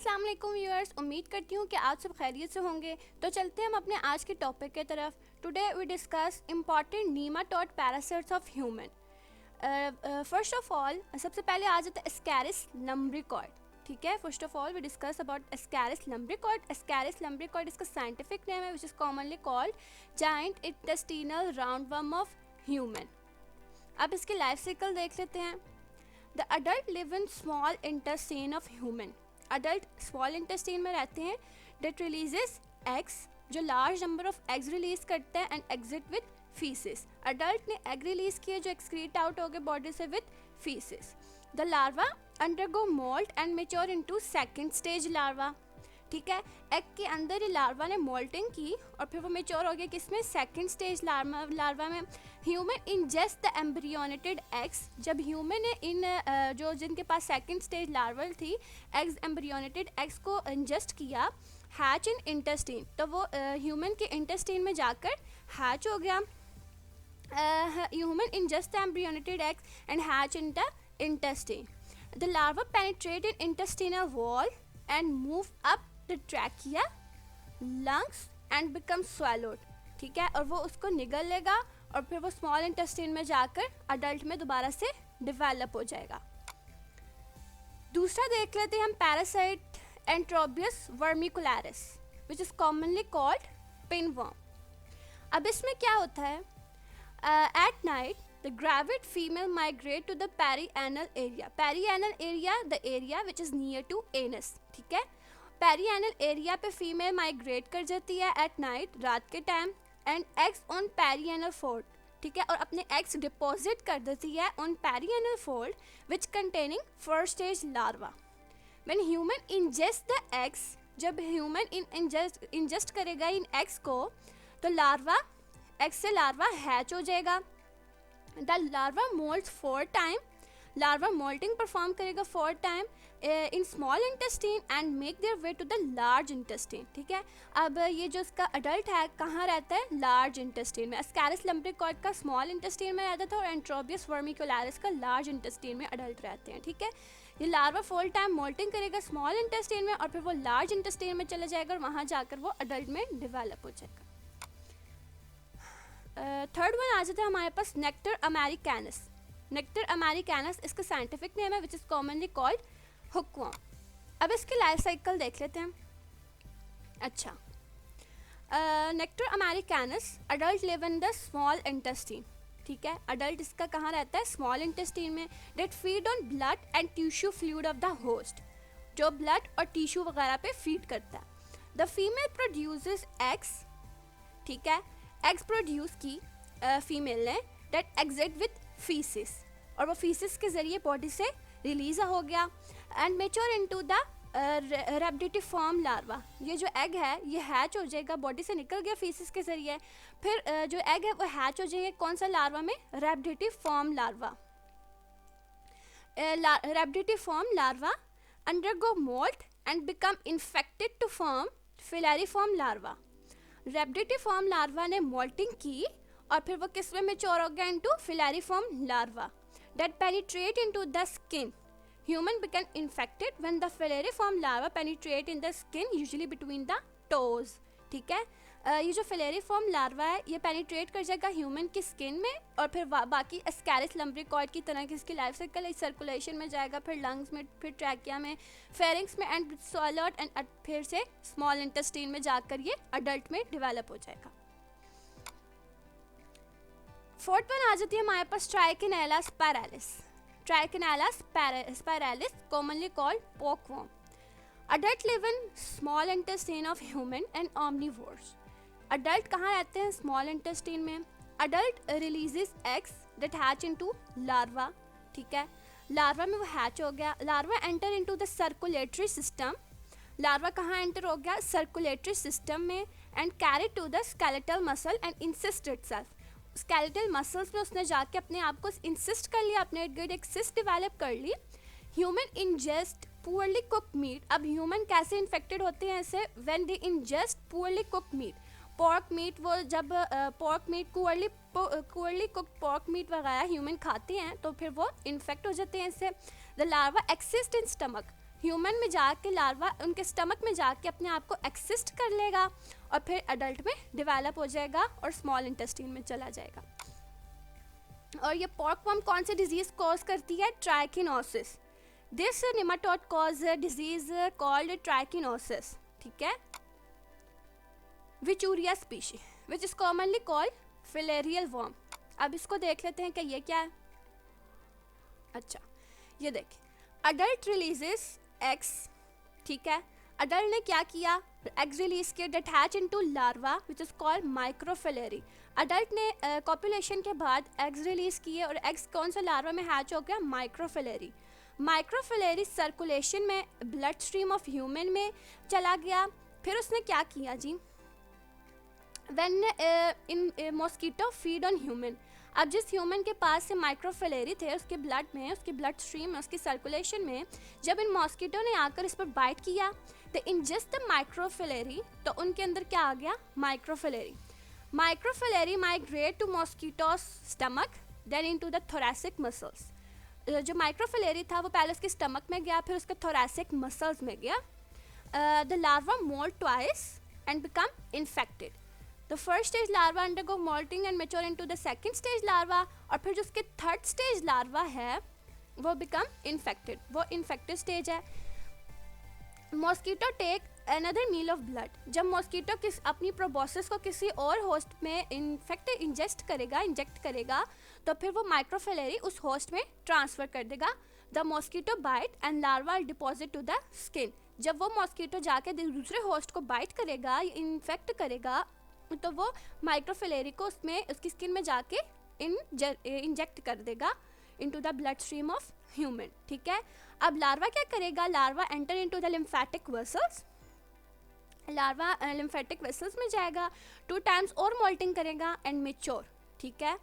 अस्सलाम वालेकुम व्यूअर्स, उम्मीद करती हूँ कि आप सब खैरियत से होंगे। तो चलते हैं हम अपने आज के टॉपिक की तरफ। Today we discuss important nematode parasites of human. First of all सबसे पहले आ जाता है एस्कैरिस लम्ब्रिकॉइड। ठीक है, first of all we discuss about Ascaris lumbricoid. Ascaris lumbricoid इसका साइंटिफिक नेम है which is commonly called giant intestinal roundworm of human. अब इसकी लाइफ साइकिल देख लेते हैं। The adult live in small intestine of human. Adult small intestine में रहते हैं। डेट रिलीजेस एग्स, जो large number of eggs release करते हैं and exit with faeces. Adult ने एग रिलीज किए जो एक्सक्रीट आउट हो गए बॉडी से with faeces. The larva undergo moult and mature into second stage larva. ठीक है, एग के अंदर ये लार्वा ने मोल्टिंग की और फिर वो मेच्योर हो गया किसमें, सेकंड स्टेज लार्वा में। Human ingest the embryonated eggs. जब ह्यूमन ने इन जो जिनके पास सेकंड स्टेज लार्वल थी एग्स एम्ब्रियोनेटेड एग्स को इंजेस्ट किया, हैच इन इंटेस्टाइन, तो वो ह्यूमन के इंटेस्टाइन में जाकर हैच हो गया। Human ingest the embryonated eggs and hatch in the intestine. The larva penetrate in intestinal wall and move up the trachea, lungs and become swallowed. ठीक है, और वो उसको निगल लेगा और फिर वो स्मॉल इंटेस्टाइन में जाकर अडल्ट में दोबारा से डिवेलप हो जाएगा। दूसरा देख लेते हैं हम parasite Enterobius vermicularis which is commonly called pinworm. अब इसमें क्या होता है, at night the gravid female migrate to the perianal area. Perianal area, the area which is near to anus. ठीक है, perianal area पे female migrate कर जाती है at night, रात के time, and eggs on perianal fold. ठीक है, और अपने eggs deposit कर देती है on perianal fold which containing first stage larva. When human ingest the eggs, जब human ingest करेगा इन eggs को, तो larva, egg से larva hatch हो जाएगा। The larva molts 4 time. Larva molting perform करेगा 4 time in small intestine and make their way to the large intestine. ठीक है, अब ये जो इसका अडल्ट है कहाँ रहता है, लार्ज इंटेस्टाइन में। एस्कैरिस लम्ब्रिकॉइड का स्मॉल इंटेस्टाइन में रहता था और एंट्रोबियस वर्मिकुलरिस का लार्ज इंटेस्टाइन में अडल्ट रहते हैं। ठीक है, ये लार्वा 4 टाइम मोल्टिंग करेगा स्मॉल इंटेस्टाइन में और फिर वो लार्ज इंटेस्टाइन में चला जाएगा और वहाँ जाकर वो अडल्ट में डिवेलप हो जाएगा। थर्ड वन आ जाता है हमारे पास नेक्टर अमेरिकैनस। नेक्टर अमेरिकैनस इसका साइंटिफिक नेम है which is commonly called hookworm. अब इसकी लाइफ साइकिल देख लेते हैं। अच्छा, Necator americanus adult live in the small intestine. ठीक है, अडल्ट इसका कहाँ रहता है, स्मॉल इंटेस्टाइन में। That feed on blood and tissue fluid of the host, जो ब्लड और टिश्यू वगैरह पे फीड करता है। The female produces eggs. ठीक है, एग्स प्रोड्यूस की फीमेल ने डेट एग्जिट विद फीसिस, और वो फीसिस के ज़रिए बॉडी से रिलीज हो गया and mature into the rhabditiform larva. ये जो एग है ये हैच हो जाएगा, बॉडी से निकल गया फीसिस के ज़रिए, फिर जो एग है वो हैच हो जाएगा कौन सा लार्वा में, rhabditiform larva. Rhabditiform larva undergo moult and become infected to form filariform larva. Rhabditiform larva ने मोल्टिंग की और फिर वो किस में मैच्योर हो गया, into filariform larva that penetrate into the skin. Human become infected when the filariform larva penetrate in the skin usually between the toes. ठीक है, ये जो फिलैरिफॉर्म लार्वा है ये पेनिट्रेट कर जाएगा ह्यूमन की स्किन में और फिर बाकी एस्कैरिस लम्ब्रिकॉइड की तरह की इसकी लाइफ साइकिल सर्कुलेशन में जाएगा, फिर लंग्स में, फिर ट्रैकिया में, फेरिंग्स में एंड स्वॉलर्ड एंड फिर से स्मॉल इंटेस्टाइन में जाकर ये अडल्ट में डिवेलप हो जाएगा। फोर्थ वन आ जाती है हमारे पास Trichinella spiralis. Trichinella spiralis commonly called porkworm. Adult live in small intestine of human and omnivores. Adult कहाँ रहते हैं, स्मॉल इंटेस्टाइन में। Adult releases eggs that hatch into larva. ठीक है, लार्वा में वो हैच हो गया। Larva enter into the circulatory system. Larva कहाँ एंटर हो गया, सर्कुलेटरी सिस्टम में, and carry to the skeletal muscle and encyst itself. Skeletal muscles में उसने जाके अपने आप को इंसिस्ट कर लिया, अपने इर्द गिर्द एक सिस्ट डेवलप कर ली। Human ingest poorly cooked meat. अब ह्यूमन कैसे इन्फेक्टेड होते हैं ऐसे, when they ingest poorly cooked meat. Pork meat, वो जब pork meat poorly cooked pork meat वगैरह ह्यूमन खाते हैं तो फिर वो इन्फेक्ट हो जाते हैं इससे। The larva exist in stomach. Human में जाके लार्वा उनके स्टमक में जाके अपने आप को एक्सिस्ट कर लेगा और फिर अडल्ट में डेवलप हो जाएगा और स्मॉल इंटेस्टाइन में चला जाएगा। और ये पॉर्कवर्म कौन सी डिजीज कॉज करती है? Trichinosis. This nematode cause disease called trichinosis, ठीक है। Wuchereria species which is commonly called filarial worm. अब इसको देख लेते हैं कि ये क्या है। अच्छा, ये देखिए, अडल्ट रिलीजेस एग्स, ठीक है। अडल्ट ने क्या किया? एग्स रिलीज किए, that hatch into larvae which is called microfilariae. Adult ने कॉपुलेशन के बाद एग्स रिलीज किए और एग्स कौन सा लार्वा में हैच हो गया? माइक्रोफिलेरी। माइक्रोफिलेरी सर्कुलेशन में ब्लड स्ट्रीम ऑफ ह्यूमन में चला गया। फिर उसने क्या किया जी? When in mosquito feed on human, अब जिस ह्यूमन के पास से माइक्रोफिलेरी थे उसके ब्लड में, उसके ब्लड स्ट्रीम में, उसकी सर्कुलेशन में, जब इन मॉस्किटो ने आकर इस पर बाइट किया तो इंजेस्ट द माइक्रोफिलेरी, तो उनके अंदर क्या आ गया? Microfilariae. Microfilariae migrate to mosquitoes stomach then into the thoracic muscles. जो माइक्रोफिलेरी था वो पहले उसके स्टमक में गया, फिर उसके थोरैसिक मसल्स में गया। The larva moult twice and become infected. The first stage larva undergo molting and mature into the second stage larva, और फिर जो उसके थर्ड स्टेज लार्वा है वो become infected, वो infected stage है। Mosquito take another meal of blood, जब mosquito अपनी प्रोबोसिस को किसी और होस्ट में इंजेक्ट करेगा तो फिर वो माइक्रोफिलेरी उस होस्ट में ट्रांसफ़र कर देगा। The mosquito bite and larva deposit to the skin, जब वो मॉस्किटो जाके दूसरे होस्ट को बाइट करेगा, इन्फेक्ट करेगा, तो वो माइक्रोफिलेरी को उसमें उसकी स्किन में जाके इंजेक्ट कर देगा into the blood stream of human, ठीक है। अब लार्वा क्या करेगा? Larva enter into the lymphatic vessels, larva lymphatic vessels में जाएगा, 2 टाइम्स और मोल्टिंग करेगा एंड मेच्योर, ठीक है।